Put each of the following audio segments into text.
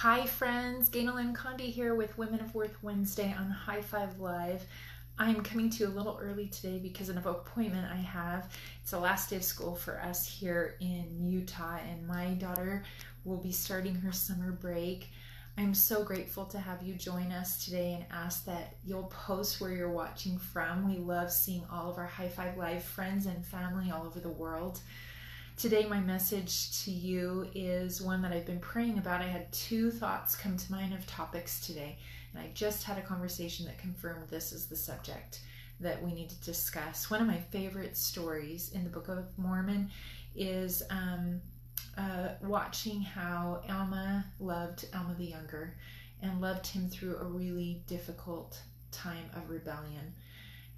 Hi friends, GanelLyn Condi here with Women of Worth Wednesday on High Five Live. I'm coming to you a little early today because of an appointment I have. It's the last day of school for us here in Utah, and my daughter will be starting her summer break. I'm so grateful to have you join us today and ask that you'll post where you're watching from. We love seeing all of our High Five Live friends and family all over the world. Today, my message to you is one that I've been praying about. I had two thoughts come to mind of topics today, and I just had a conversation that confirmed this is the subject that we need to discuss. One of my favorite stories in the Book of Mormon is watching how Alma loved Alma the Younger and loved him through a really difficult time of rebellion.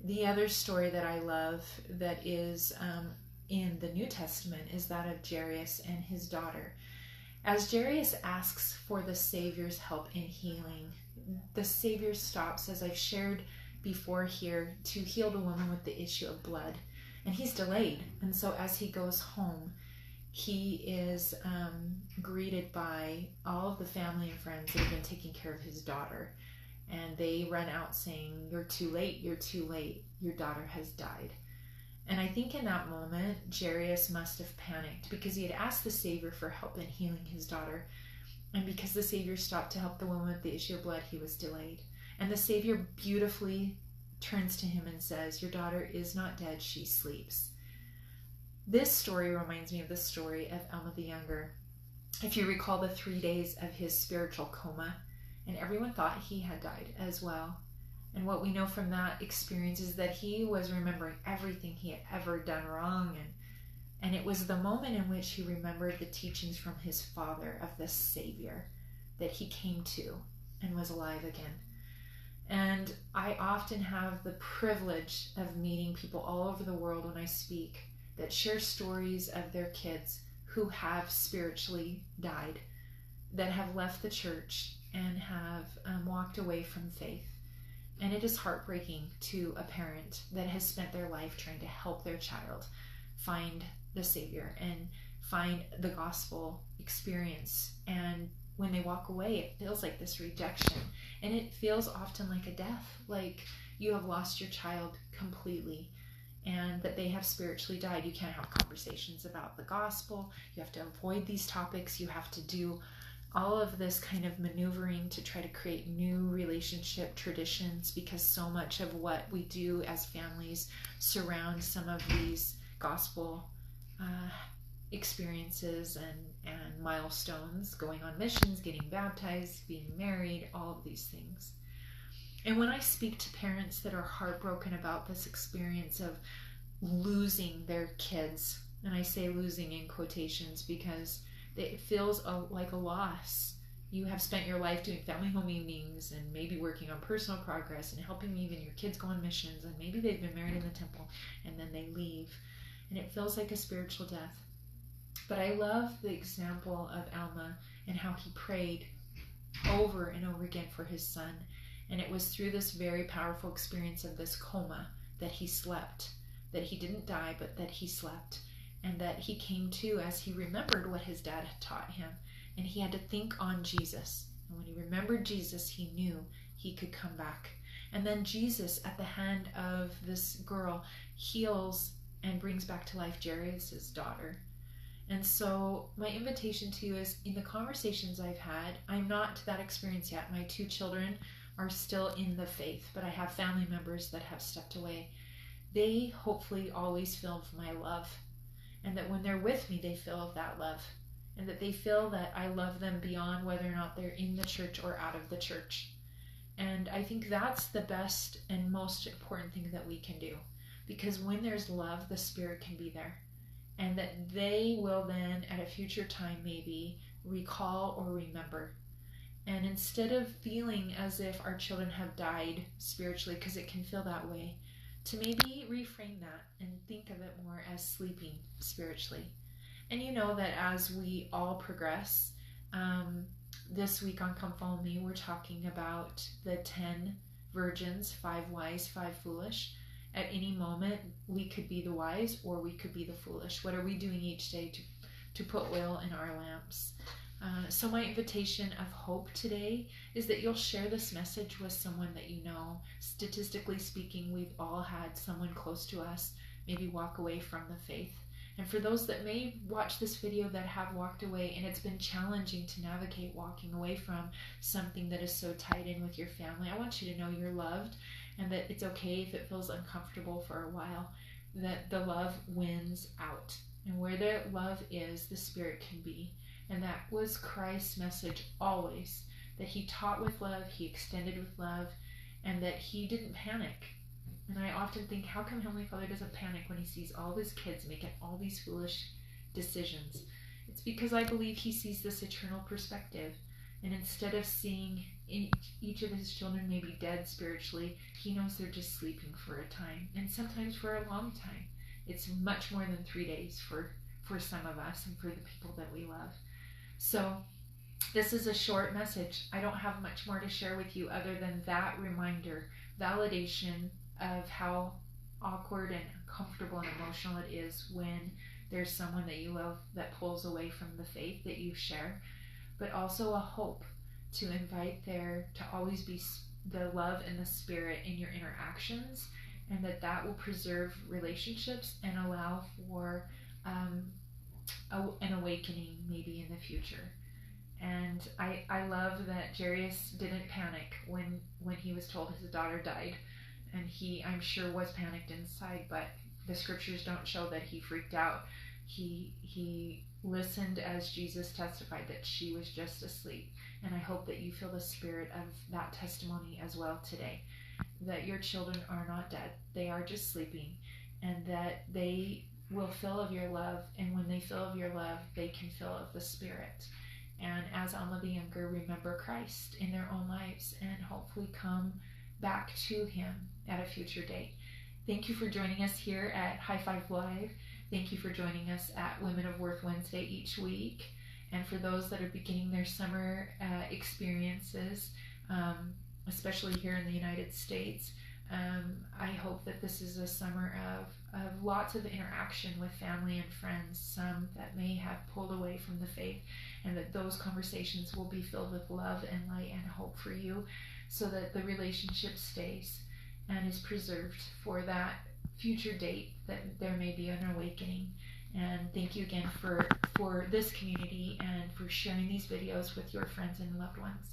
The other story that I love that is in the New Testament is that of Jarius and his daughter. As Jarius asks for the Savior's help in healing, the Savior stops, as I've shared before here, to heal the woman with the issue of blood. And he's delayed. And so as he goes home, he is greeted by all of the family and friends that have been taking care of his daughter. And they run out saying, "You're too late, you're too late, your daughter has died." And I think in that moment, Jarius must have panicked because he had asked the Savior for help in healing his daughter. And because the Savior stopped to help the woman with the issue of blood, he was delayed. And the Savior beautifully turns to him and says, "Your daughter is not dead, she sleeps." This story reminds me of the story of Alma the Younger. If you recall the 3 days of his spiritual coma, and everyone thought he had died as well. And what we know from that experience is that he was remembering everything he had ever done wrong. And it was the moment in which he remembered the teachings from his father of the Savior that he came to and was alive again. And I often have the privilege of meeting people all over the world when I speak that share stories of their kids who have spiritually died, that have left the church and have walked away from faith. And it is heartbreaking to a parent that has spent their life trying to help their child find the Savior and find the gospel experience. And when they walk away, it feels like this rejection. And it feels often like a death, like you have lost your child completely and that they have spiritually died. You can't have conversations about the gospel. You have to avoid these topics. You have to do all of this kind of maneuvering to try to create new relationship traditions because so much of what we do as families surround some of these gospel experiences and milestones, going on missions, getting baptized, being married, all of these things. And when I speak to parents that are heartbroken about this experience of losing their kids, and I say losing in quotations because it feels like a loss. You have spent your life doing family home evenings and maybe working on personal progress and helping even your kids go on missions, and maybe they've been married in the temple and then they leave, and it feels like a spiritual death. But I love the example of Alma and how he prayed over and over again for his son, and it was through this very powerful experience of this coma that he slept, that he didn't die, but that he slept. And that he came to as he remembered what his dad had taught him. And he had to think on Jesus. And when he remembered Jesus, he knew he could come back. And then Jesus, at the hand of this girl, heals and brings back to life Jarius' daughter. And so my invitation to you is, in the conversations I've had, I'm not to that experience yet. My 2 children are still in the faith, but I have family members that have stepped away. They hopefully always feel my love. And that when they're with me, they feel that love. And that they feel that I love them beyond whether or not they're in the church or out of the church. And I think that's the best and most important thing that we can do. Because when there's love, the Spirit can be there. And that they will then, at a future time maybe, recall or remember. And instead of feeling as if our children have died spiritually, because it can feel that way, to maybe reframe that and think of it more as sleeping spiritually. And you know that as we all progress, this week on Come Follow Me, we're talking about the 10 virgins, 5 wise, 5 foolish. At any moment, we could be the wise or we could be the foolish. What are we doing each day to put oil in our lamps? So my invitation of hope today is that you'll share this message with someone that you know. Statistically speaking, we've all had someone close to us maybe walk away from the faith. And for those that may watch this video that have walked away and it's been challenging to navigate walking away from something that is so tied in with your family, I want you to know you're loved and that it's okay if it feels uncomfortable for a while, that the love wins out. And where the love is, the Spirit can be. And that was Christ's message always, that he taught with love, he extended with love, and that he didn't panic. And I often think, how come Heavenly Father doesn't panic when he sees all of his kids making all these foolish decisions? It's because I believe he sees this eternal perspective. And instead of seeing each of his children maybe dead spiritually, he knows they're just sleeping for a time, and sometimes for a long time. It's much more than 3 days for some of us and for the people that we love. So this is a short message. I don't have much more to share with you other than that reminder, validation of how awkward and uncomfortable and emotional it is when there's someone that you love that pulls away from the faith that you share, but also a hope to invite there to always be the love and the Spirit in your interactions, and that will preserve relationships and allow for an awakening maybe in the future. And I love that Jarius didn't panic when he was told his daughter died, and he, I'm sure, was panicked inside, but the scriptures don't show that he freaked out. He listened as Jesus testified that she was just asleep. And I hope that you feel the spirit of that testimony as well today, that your children are not dead, they are just sleeping, and that they will fill of your love, and when they fill of your love, they can fill of the Spirit. And as Alma the Younger, remember Christ in their own lives and hopefully come back to him at a future date. Thank you for joining us here at High Five Live. Thank you for joining us at Women of Worth Wednesday each week. And for those that are beginning their summer experiences, especially here in the United States, I hope that this is a summer of lots of interaction with family and friends, some that may have pulled away from the faith, and that those conversations will be filled with love and light and hope for you, so that the relationship stays and is preserved for that future date that there may be an awakening. And thank you again for this community and for sharing these videos with your friends and loved ones.